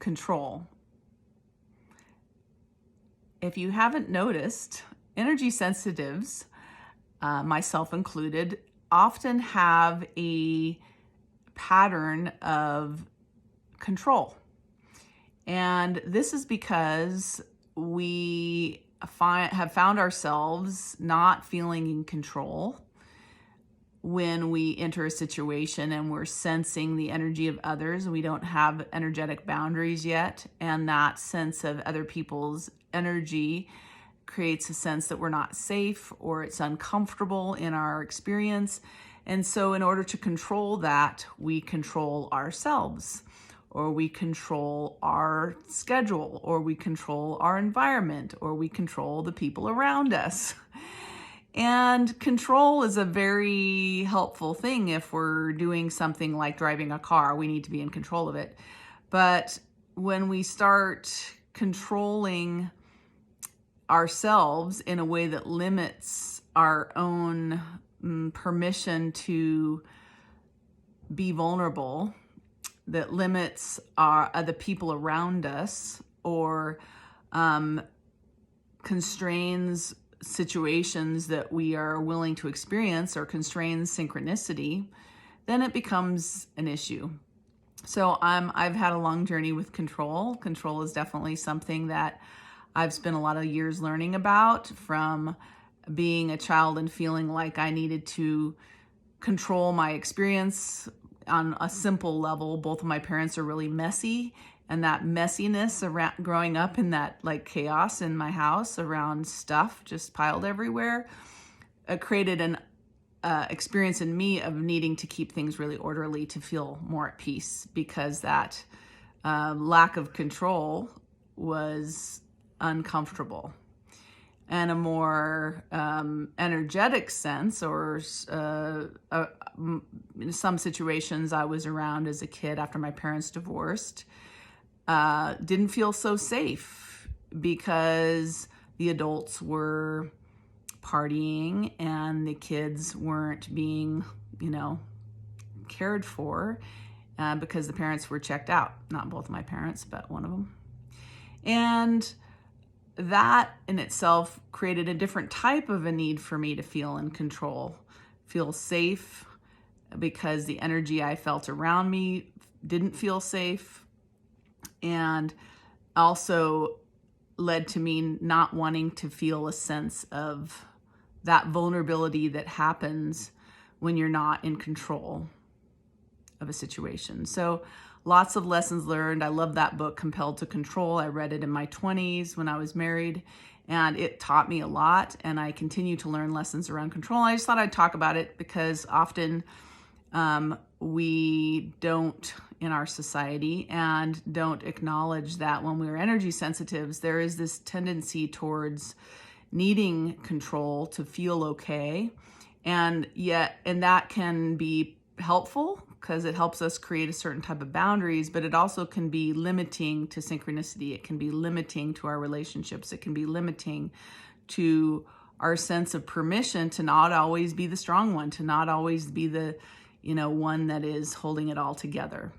control. If you haven't noticed, energy sensitives, myself included, often have a pattern of control. And this is because we have found ourselves not feeling in control when we enter a situation and we're sensing the energy of others. We don't have energetic boundaries yet, and that sense of other people's energy creates a sense that we're not safe or it's uncomfortable in our experience. And so in order to control that, we control ourselves, or we control our schedule, or we control our environment, or we control the people around us. And control is a very helpful thing if we're doing something like driving a car. We need to be in control of it. But when we start controlling ourselves in a way that limits our own permission to be vulnerable, that limits the people around us, or constrains situations that we are willing to experience, or constrains synchronicity, then it becomes an issue. So I've had a long journey with control. Control is definitely something that I've spent a lot of years learning about, from being a child and feeling like I needed to control my experience on a simple level. Both of my parents are really messy, and that messiness around growing up in that like chaos in my house around stuff just piled everywhere, created an experience in me of needing to keep things really orderly to feel more at peace, because that lack of control was uncomfortable. And a more energetic sense, or in some situations I was around as a kid after my parents divorced, didn't feel so safe because the adults were partying and the kids weren't being, cared for, because the parents were checked out. Not both of my parents, but one of them. And that in itself created a different type of a need for me to feel in control, feel safe, because the energy I felt around me didn't feel safe, and also led to me not wanting to feel a sense of that vulnerability that happens when you're not in control of a situation. So lots of lessons learned. I love that book, Compelled to Control. I read it in my 20s when I was married, and it taught me a lot, and I continue to learn lessons around control. I just thought I'd talk about it because often we don't in our society, and don't acknowledge that when we're energy sensitives, there is this tendency towards needing control to feel okay. And that can be helpful because it helps us create a certain type of boundaries, but it also can be limiting to synchronicity. It can be limiting to our relationships. It can be limiting to our sense of permission to not always be the strong one, to not always be the, one that is holding it all together.